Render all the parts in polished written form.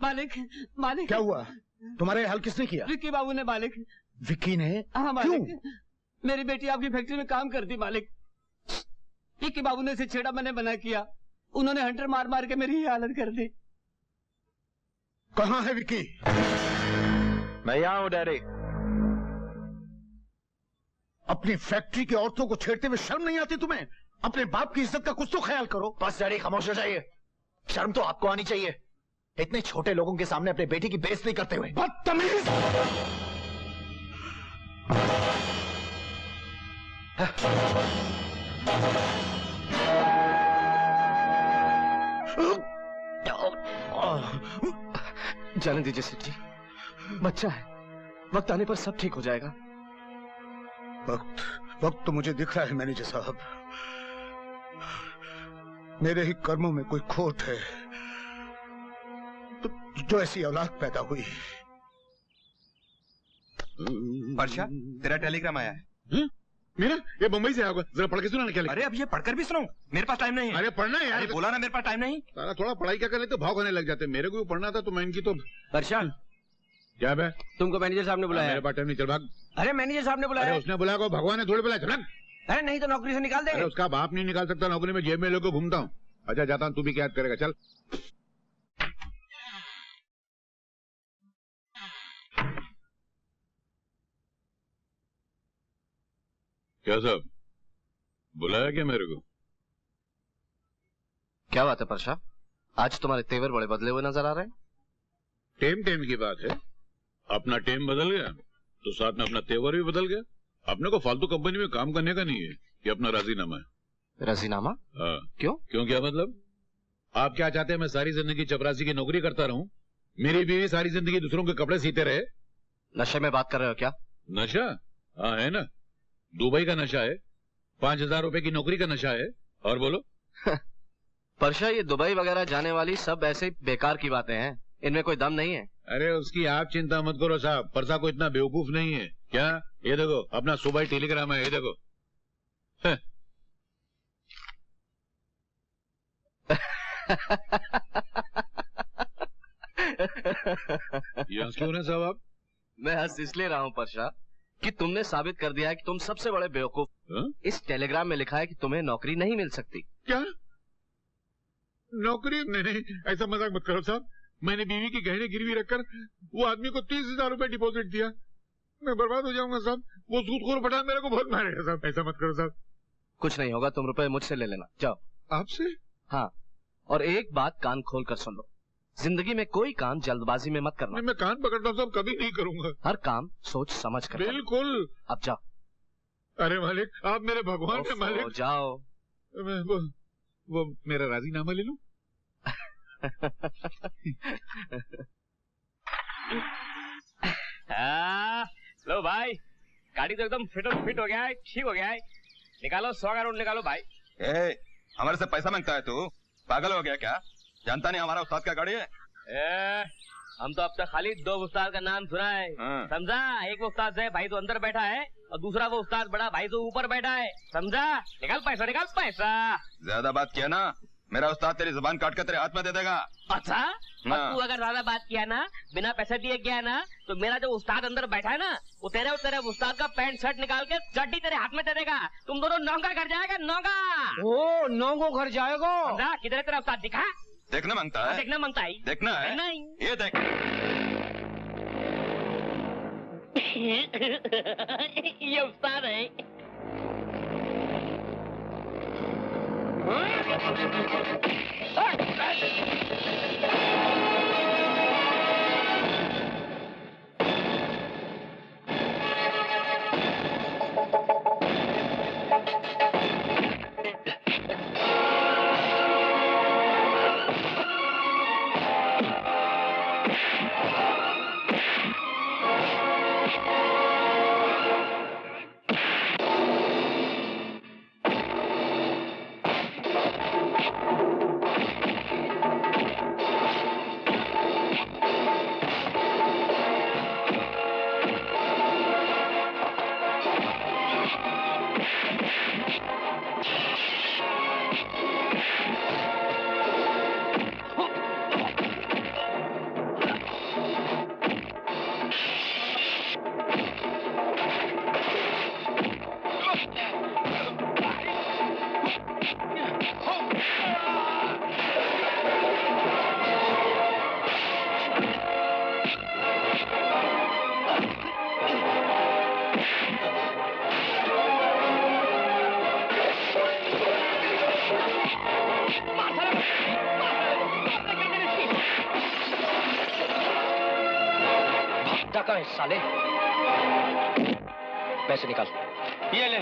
मालिक मालिक। क्या हुआ? तुम्हारे हाल किसने किया? विक्की बाबू ने मालिक। विक्की ने? हाँ मालिक। क्यों? मेरी बेटी आपकी फैक्ट्री में काम करती मालिक। विक्की बाबू ने इसे छेड़ा, मैंने मना किया, उन्होंने हंटर मार मार के मेरी हालत कर दी। कहाँ है विक्की? मैं यहाँ हूँ डैडी। अपनी फैक्ट्री की औरतों को छेड़ते हुए शर्म नहीं आती तुम्हें? अपने बाप की इज्जत का कुछ तो ख्याल करो। बस डैडी खामोश हो जाइए। शर्म तो आपको आनी चाहिए, इतने छोटे लोगों के सामने अपने बेटी की बेइज्जती करते हुए। बदतमीज! जाने दीजिए सेठ जी, बच्चा है, वक्त आने पर सब ठीक हो जाएगा। वक्त तो मुझे दिख रहा है मैनेजर साहब। मेरे ही कर्मों में कोई खोट है तो जो ऐसी औलाद पैदा हुई। वर्षा, तेरा टेलीग्राम आया है। मेरा? ये मुंबई से आया, जरा पढ़ के सुना ना क्या लिखा। अरे अब ये पढ़कर भी सुनाऊं? मेरे पास टाइम नहीं है। अरे पढ़ना है यार। अरे बोला ना मेरे पास टाइम नहीं। सारा थोड़ा पढ़ाई क्या करने तो भाव खाने लग जाते। मेरे को भी पढ़ना था तो मैं इनकी तो। वर्षा, क्या बे? तुमको मैनेजर साहब ने बुलाया। मेरे पास टाइम नहीं, चल भाग। अरे मैनेजर साहब ने बुलाया। अरे उसने बुलाया को भगवान ने थोड़ी बुलाया, चल भाग। अरे नहीं तो नौकरी से निकाल देंगे। अरे उसका बाप नहीं निकाल सकता नौकरी में, जेब में लेकर घूमता हूँ। अच्छा जाता हूँ, तू भी क्या याद करेगा, चल। क्या साहब बुलाया क्या मेरे को? क्या बात है परशा, आज तुम्हारे तेवर बड़े बदले हुए नजर आ रहे हैं। टेम टेम की बात है, अपना टेम बदल गया तो साथ में अपना तेवर भी बदल गया। अपने को फालतू कंपनी में काम करने का नहीं है, ये अपना राजीनामा है। राजीनामा? क्यों? क्यों क्या मतलब? आप क्या चाहते हैं मैं सारी जिंदगी चपरासी की नौकरी करता रहूं, मेरी बीवी सारी जिंदगी दूसरों के कपड़े सीते रहे? नशे में बात कर रहे हो क्या? नशा? हाँ है ना, दुबई का नशा है, 5,000 रुपए की नौकरी का नशा है। और बोलो। परशा, ये दुबई वगैरह जाने वाली सब ऐसे बेकार की बातें हैं, इनमें कोई दम नहीं है। अरे उसकी आप चिंता मत करो साहब, परसा को इतना बेवकूफ नहीं है। क्या? ये देखो अपना सुबह टेलीग्राम है, ये देखो। ये हंस क्यों रहे साहब आप? मैं हंस इसलिए रहा हूँ परशा कि तुमने साबित कर दिया है कि तुम सबसे बड़े बेवकूफ। इस टेलीग्राम में लिखा है कि तुम्हें नौकरी नहीं मिल सकती। क्या नौकरी? नहीं, ऐसा मजाक मत करो साहब। मैंने बीवी की गहने गिरवी रखकर वो आदमी को 30,000 रुपए डिपॉजिट दिया, मैं बर्बाद हो जाऊंगा साहब। वो सूदखोर पठान मेरे को बहुत मारेगा साहब, ऐसा मत करो साहब। कुछ नहीं होगा, तुम रुपए मुझसे ले लेना, जाओ। आपसे? हाँ, और एक बात कान खोल कर सुन लो, जिंदगी में कोई काम जल्दबाजी में मत करना। मैं कान पकड़ता हूँ साहब, कभी नहीं करूंगा। हर काम सोच समझ कर। बिल्कुल। अब जाओ। अरे मालिक, आप मेरे भगवान है मालिक। जाओ। वो मेरा राजीनामा ले लूं? लो भाई, गाड़ी तो एकदम फिट हो गया है, ठीक हो गया है। निकालो 100 का नोट निकालो भाई। हमारे से पैसा मांगता है तू? पागल हो गया क्या? जानता नहीं हमारा उस्ताद का गाड़ी है? हम तो अब तक खाली 2 उस्ताद का नाम सुना है, समझा? एक वो उस्ताद है भाई तो अंदर बैठा है, और दूसरा वो उस्ताद बड़ा भाई तो ऊपर बैठा है, समझा? निकाल पैसा, निकाल पैसा। ज्यादा बात किया ना, मेरा उस्ताद तेरी जुबान काट कर तेरे हाथ में दे देगा। अच्छा? और तू अगर ज्यादा बात किया ना, बिना पैसे दिए गया ना, तो मेरा जो उस्ताद अंदर बैठा है ना, वो तेरे उस्ताद का पैंट शर्ट निकाल के चड्डी तेरे हाथ में दे देगा। तुम दोनों नौंगा घर जाएगा, नौंगा। ओ, नौंगो घर जाएगा? किधर है तेरा उस्ताद, दिखा? देखना मांगता है? देखना मांगता है। देखना है? नहीं। ये देख। ये उस्ताद है। पैसा कहाँ है साले? पैसे निकाल। ये ले।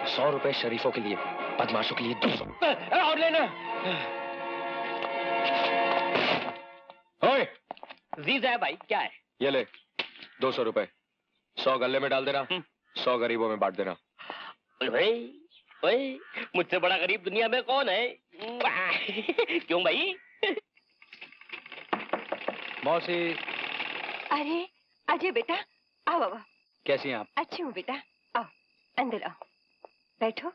100 रुपए शरीफों के लिए, बदमाशों के लिए 200। और लेना। ओए, जीज है भाई, क्या है? ये ले 200 रुपए, 100 गले में डाल देना, 100 गरीबों में बांट देना। भाई, भाई, मुझसे बड़ा गरीब दुनिया में कौन है? क्यों भाई? मौसी। अरे अजय बेटा, आओ बाबा। कैसी हैं आप? अच्छी हूँ बेटा, आओ अंदर आओ, बैठो।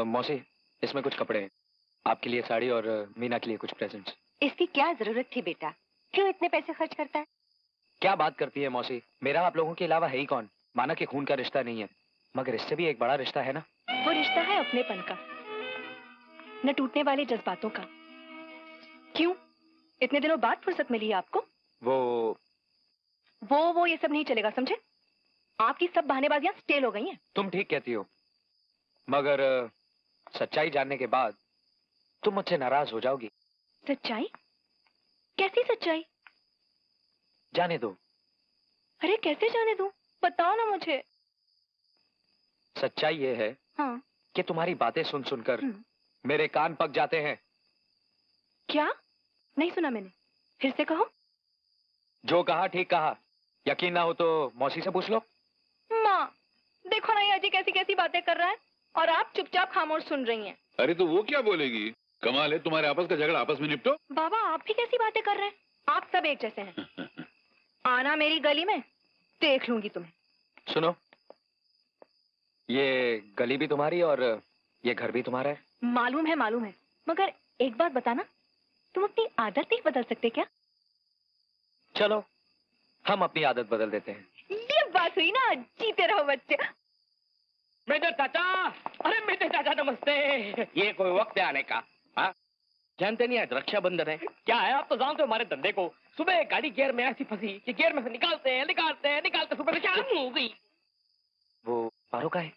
मौसी, इसमें कुछ कपड़े हैं, आपके लिए साड़ी और मीना के लिए कुछ प्रेजेंट्स। इसकी क्या जरूरत थी बेटा, क्यों इतने पैसे खर्च करता है? क्या बात करती है मौसी, मेरा आप लोगों के अलावा है ही कौन? माना कि खून का रिश्ता नहीं है, मगर इससे भी एक बड़ा रिश्ता है ना। वो रिश्ता है अपनेपन का, न टूटने वाले जज्बातों का। क्यों, इतने दिनों बाद फुर्सत मिली है आपको? वो ये सब नहीं चलेगा, समझे? आपकी सब बहानेबाजियां स्टेल हो गई हैं। तुम ठीक कहती हो, मगर सच्चाई जानने के बाद तुम मुझसे नाराज हो जाओगी। सच्चाई? कैसी सच्चाई? जाने दो। अरे कैसे जाने दूं? बताओ ना मुझे। सच्चाई ये है हाँ। कि तुम्हारी बातें सुन सुनकर मेरे कान पक जाते हैं। क्या? नहीं सुना मैंने, फिर से कहो। जो कहा ठीक कहा, यकीन ना हो तो मौसी से पूछ लो। माँ, देखो ना ये अजी कैसी कैसी बातें कर रहा है और आप चुपचाप खामोश सुन रही हैं। अरे तो वो क्या बोलेगी? कमाल है, तुम्हारे आपस का झगड़ा आपस में निपटो। बाबा आप भी कैसी बातें कर रहे हैं? आप सब एक जैसे हैं। आना मेरी गली में, देख लूंगी तुम्हें। सुनो, ये गली भी तुम्हारी और ये घर भी तुम्हारा है। मालूम है, मगर एक बात बताना, तुम अपनी आदत नहीं बदल सकते क्या? चलो हम अपनी आदत बदल देते हैं। ये बात हुई ना, जीते रहो बच्चे। मेजर चाचा, अरे मेजर चाचा नमस्ते। ये कोई वक्त है आने का? हाँ, जानते नहीं आज रक्षाबंधन है। क्या है, आप तो जानते हो हमारे धंधे को। सुबह गाड़ी गियर में ऐसी फंसी कि गियर में से निकालते सुबह शाम हो गई। वो पारो का है?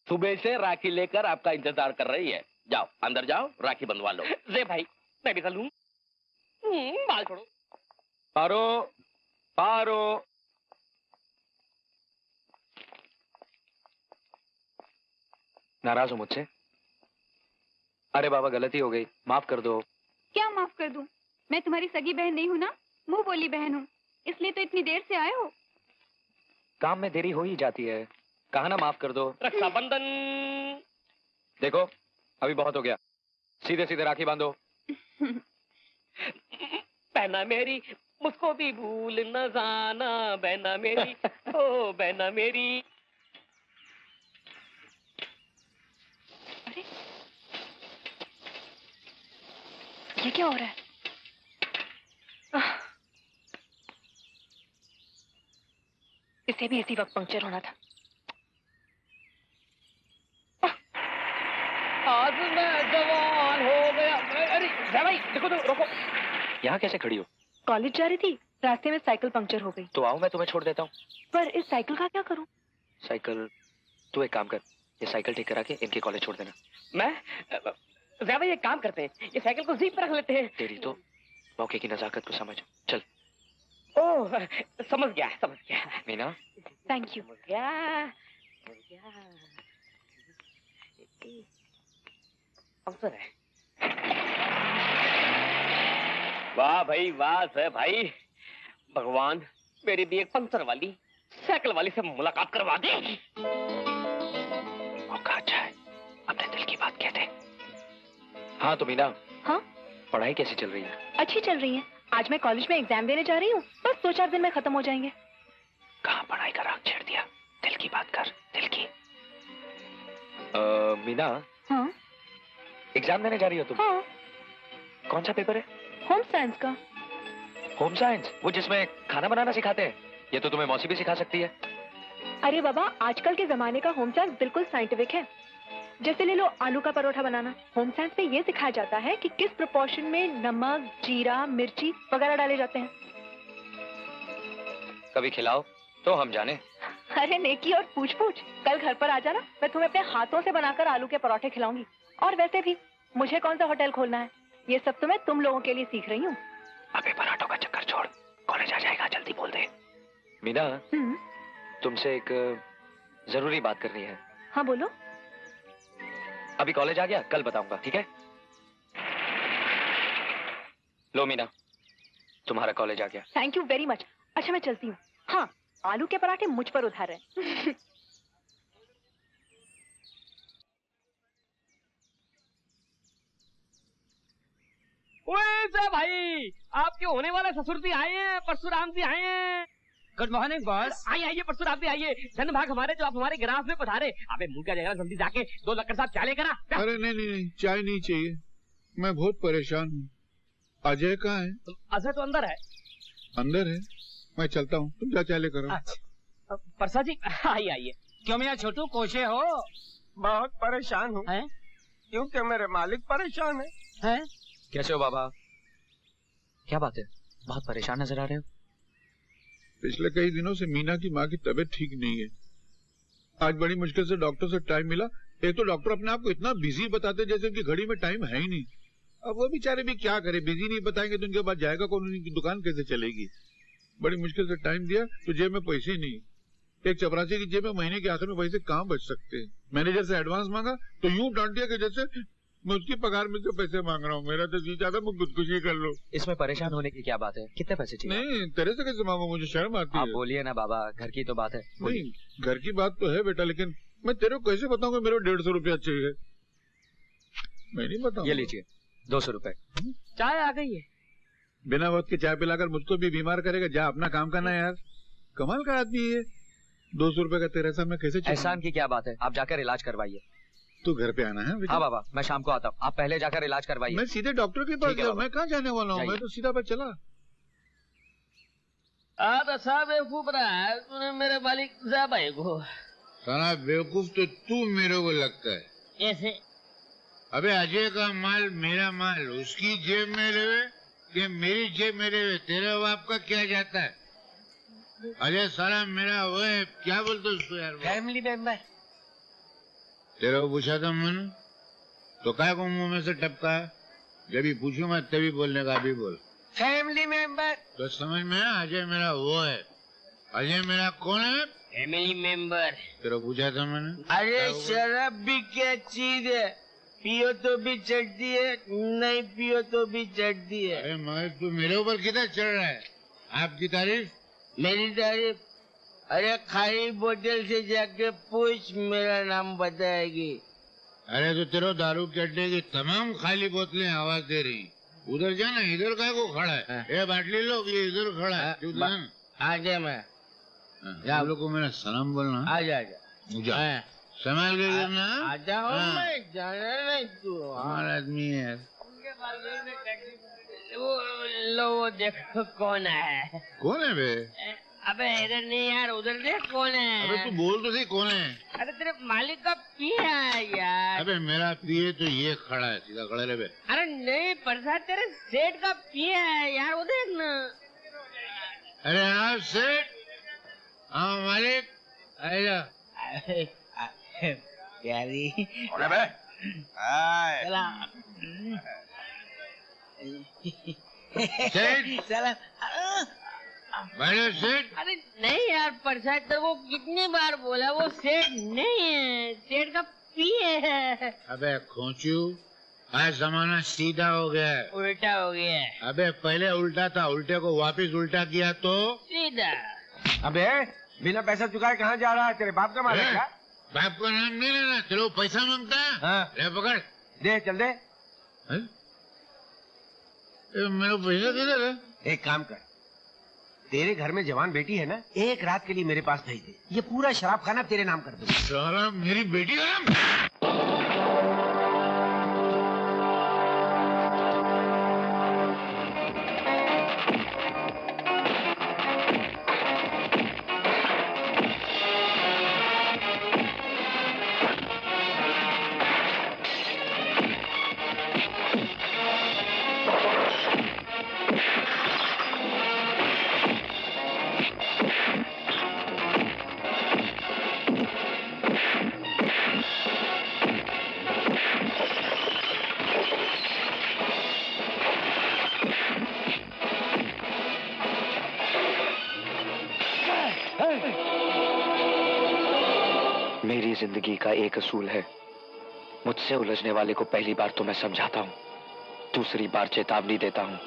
सुबह से राखी लेकर आपका इंतजार कर रही है। जाओ अंदर जाओ, राखी बंधवा लो। रे भाई, मैं भी चलूं? बाल छोड़ो। पारो। नाराज हो मुझसे? अरे बाबा, गलती हो गई, माफ कर दो। क्या माफ कर दूं? मैं तुम्हारी सगी बहन नहीं हूँ ना, मुंह बोली बहन हूँ, इसलिए तो इतनी देर से आए हो। काम में देरी हो ही जाती है, कहा ना माफ कर दो। रक्षाबंधन। देखो अभी बहुत हो गया, सीधे सीधे राखी बांधो। बहना मेरी, मुझको भी भूल न जाना, बहना मेरी, ओ बहना मेरी। अरे ये क्या हो रहा है? इसे भी इसी वक्त पंक्चर होना था। आज मैं जवान हो गया। अरे भाई देखो तो, रोको। यहाँ कैसे खड़ी हो? कॉलेज जा रही थी, रास्ते में साइकिल पंक्चर हो गई। तो आओ मैं तुम्हें छोड़ देता हूँ। पर इस साइकिल का क्या करूँ? साइकिल, तू एक काम कर, ये साइकिल ठीक करा के इनके कॉलेज छोड़ देना। मैं ज्यादा एक काम करते हैं, ये साइकिल को जीप पर रख लेते हैं। तेरी तो मौके की नजाकत को समझ। चल। ओह समझ गया। Meena, thank you. समझ गया। अवसर है। वाह भाई वाह है भाई, भगवान मेरी भी एक पंक्चर वाली साइकिल वाली से मुलाकात करवा दे। मौका अच्छा है, अपने दिल की बात कहते। हाँ तो मीना। हाँ, पढ़ाई कैसी चल रही है? अच्छी चल रही है। आज मैं कॉलेज में एग्जाम देने जा रही हूँ, बस 2-4 दिन में खत्म हो जाएंगे। कहाँ पढ़ाई का राग छेड़ दिया, दिल की बात कर, दिल की। मीना। हाँ? एग्जाम देने जा रही हो तुम? हाँ। कौन सा पेपर है? होम साइंस का। होम साइंस, वो जिसमें खाना बनाना सिखाते हैं? ये तो तुम्हें मौसी भी सिखा सकती है। अरे बाबा, आजकल के जमाने का होम साइंस बिल्कुल साइंटिफिक है। जैसे ले लो आलू का परोठा बनाना, होम साइंस में ये सिखाया जाता है कि किस प्रोपोर्शन में नमक, जीरा, मिर्ची वगैरह डाले जाते हैं। कभी खिलाओ तो हम जाने। अरे नेकी और पूछ कल घर पर आ जाना, मैं तुम्हें अपने हाथों से बनाकर आलू के परोठे खिलाऊंगी। और वैसे भी मुझे कौन सा होटल खोलना है, ये सब तो मैं तुम लोगों के लिए सीख रही हूँ। अबे पराठों का चक्कर छोड़, कॉलेज आ जाएगा, जल्दी बोल दे। मीना, तुमसे एक जरूरी बात करनी है। हाँ बोलो। अभी कॉलेज आ गया, कल बताऊंगा, ठीक है? लो मीना, तुम्हारा कॉलेज आ गया। Thank you very much. अच्छा मैं चलती हूँ। हाँ, आलू के पराठे मुझ पर उधार है। ओए भाई, आपके होने वाले ससुर जी आए हैं, परशुराम जी आए हैं। Good morning boss. आइए आइए परशुराम जी आइए। धन्यभाग हमारे जो आप हमारे ग्राफ में पधारे। अबे मुंह क्या जाएगा, जल्दी जाके 2 लक्कड़ साहब चाय लेकर आ। अरे नहीं नहीं नहीं, चाय नहीं चाहिए, मैं बहुत परेशान हूँ। अजय कहाँ है? अजय तो अंदर है। अंदर है? मैं चलता हूँ, तुम जा चाय लेकर आओ। अच्छा परसा जी आइए आइए। क्यों मियाँ छोटू, कोशे हो? बहुत परेशान हूँ क्योंकि मेरे मालिक परेशान है। कैसे हो बाबा? क्या बात है, बहुत परेशान नजर आ रहे हो? पिछले कई दिनों से मीना की माँ की तबीयत ठीक नहीं है। आज बड़ी मुश्किल से डॉक्टर से टाइम मिला। एक तो डॉक्टर अपने आप को इतना बिजी बताते जैसे उनकी घड़ी में टाइम है ही नहीं। अब वो बेचारे भी क्या करे, बिजी नहीं बताएंगे तो उनके बाद जाएगा कौन, उनकी दुकान कैसे चलेगी। बड़ी मुश्किल से टाइम दिया तो जेब में पैसे नहीं। एक चपरासी की जेब में महीने के आखिर में पैसे कहाँ बच सकते हैं। मैनेजर से एडवांस मांगा तो यूं डांट दिया कि जैसे मैं उसकी पगार में से पैसे मांग रहा हूँ। मेरा तो जी चाहता मैं खुदकुशी कर लो। इसमें परेशान होने की क्या बात है? कितने पैसे चाहिए? नहीं, तेरे से कैसे मांगू, मुझे शर्म आती है। आप बोलिए ना बाबा, घर की तो बात है। नहीं, घर की बात तो है बेटा, लेकिन मैं तेरे को कैसे बताऊंगा मेरे को 150 रुपया चाहिए। मैं नहीं बताऊंगा। ये लीजिए 200 रुपए। चाय आ गई है। बिना वक्त के चाय पिलाकर मुझको भी बीमार करेगा। जा अपना काम करना यार, कमाल का आदमी है। 200 रुपए का तेरा ऐसा मैं कैसे? एहसान की क्या बात है, आप जाकर इलाज करवाइए। तू घर पे आना है? हाँ बाबा, मैं शाम को आता हूँ, आप पहले जाकर इलाज करवाइए। मैं सीधे डॉक्टर के पास गया, मैं कहाँ जाने वाला हूँ, मैं तो सीधा बस चला। तो साहब बेवकूफ रहा है तूने मेरे मालिक साहब भाई को। साला बेवकूफ तो तू मेरे को लगता है। कैसे? अबे अजय का माल मेरा माल उसकी जेब में रहे कि मेरी जेब में रहे, तेरे बाप का क्या जाता है? अजय साला मेरा वो है, क्या बोलते उसको यार? Family member. तेरे को पूछा था मैंने तो क्या को मुंह में से टपका? जब भी पूछू मैं तभी बोलने का, अभी बोल। Family member. तो समझ में आया, अजय मेरा वो है। अजय मेरा कौन है? Family member. तेरे को पूछा था मैंने। अरे शराब भी क्या चीज है, पियो तो भी चढ़ती है, नहीं पियो तो भी चढ़ती है। अरे मगर तू मेरे ऊपर कितना चढ़ रहा है? आपकी तारीफ? मेरी तारीफ? अरे खाली बोतल से जाके पूछ, मेरा नाम बताएगी। अरे तो तेरे दारू के अड्डे की तमाम खाली बोतलें आवाज दे रही। उधर जाना, इधर काय को खड़ा है? ये बाटली लो, ये इधर खड़ा है। आ जा मैं आप लोग को मेरा सलाम बोलना। आ जा जा संभाल के गिरना। आ जाओ। मैं जाना नहीं तू हमारा आदमी है। वो लो वो देखो कौन है। कौन है बे? अबे इधर नहीं यार, उधर देख कौन है। अबे तू बोल तो सही कौन है? अरे तेरे मालिक का पिया है यार। अबे मेरा पिए तो ये खड़ा है, सीधा खड़ा रहे बे। अरे नहीं प्रसाद, तेरे सेठ का पिया है यार, वो देख ना। अरे हाँ सेठ, हाँ मालिक, आजा। प्यारी बे चला सेठ चला। बैठो सेठ। अरे नहीं यार प्रसाद, तेरे को कितनी बार बोला, वो सेठ नहीं है, सेठ का पिए है। अबे खोचू, आज जमाना सीधा हो गया है। उल्टा हो गया है। अबे पहले उल्टा था, उल्टे को वापस उल्टा किया तो सीधा। अबे बिना पैसा चुकाए कहाँ जा रहा है? तेरे बाप का मालिक है? बाप का नाम नहीं लेना, तेरे को पैसा मांगता है। हाँ। ले पकड़, दे चल दे। मेरे पैसा किधर है? एक काम कर, तेरे घर में जवान बेटी है ना, एक रात के लिए मेरे पास भेज दे, ये पूरा शराब खाना तेरे नाम कर दूंगा। साला मेरी बेटी का नाम? जिंदगी का एक असूल है, मुझसे उलझने वाले को पहली बार तो मैं समझाता हूँ, दूसरी बार चेतावनी देता हूँ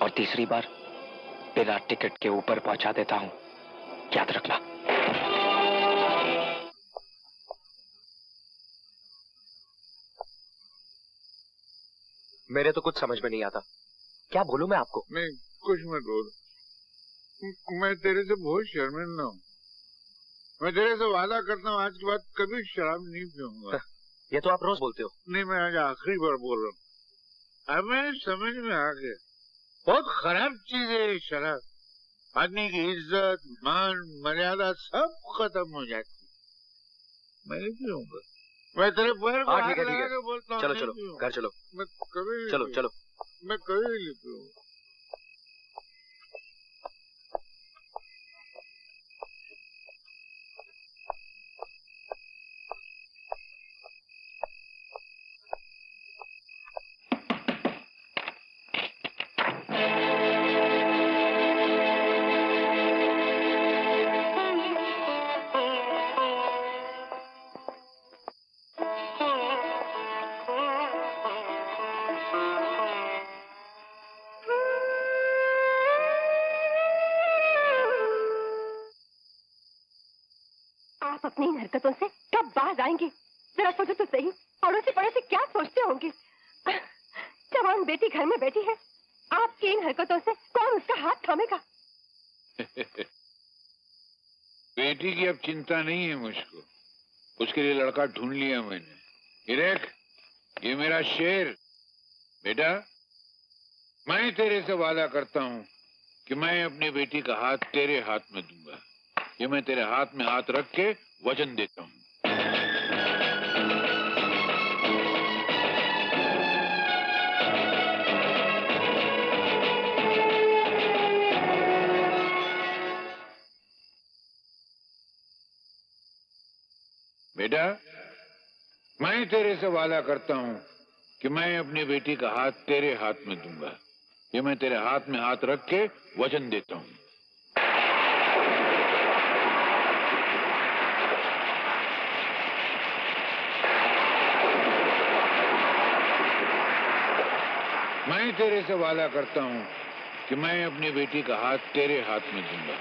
और तीसरी बार बिना टिकट के ऊपर पहुंचा देता हूँ। याद रखना। मेरे तो कुछ समझ में नहीं आता, क्या बोलूं मैं आपको? नहीं, कुछ मत बोल। मैं तेरे से बहुत शर्मिंदा हूँ। मैं तेरे से वादा करता हूँ, आज के बाद कभी शराब नहीं पीऊंगा। ये तो आप रोज बोलते हो। नहीं, मैं आज आखिरी बार बोल रहा हूँ। अब मेरे समझ में आ गया, बहुत खराब चीज है ये शराब। आदमी की इज्जत, मान, मर्यादा सब खत्म हो जाती। मैं नहीं पीऊंगा। मैं तेरे पैर को हाथ लगा के बोलता हूँ। चलो चलो घर चलो। मैं कभी चलो चलो। मैं कभी नहीं पीऊंगा। अपनी इन हरकतों से कब बाज आएंगे? जरा सोचो तो सही, पड़ोसी पड़ोसी क्या सोचते होंगे? जवान बेटी घर में बैठी है, आपकी इन हरकतों से कौन उसका हाथ थामेगा? बेटी की अब चिंता नहीं है मुझको, उसके लिए लड़का ढूंढ लिया मैंने। ये देख, ये मेरा शेर। बेटा, मैं तेरे से वादा करता हूँ कि मैं अपनी बेटी का हाथ तेरे हाथ में दूंगा। ये मैं तेरे हाथ में हाथ रख के वचन देता हूँ। बेटा, मैं तेरे से वादा करता हूँ कि मैं अपनी बेटी का हाथ तेरे हाथ में दूंगा। ये मैं तेरे हाथ में हाथ रख के वचन देता हूँ। मैं तेरे से वादा करता हूँ कि मैं अपनी बेटी का हाथ तेरे हाथ में दूंगा।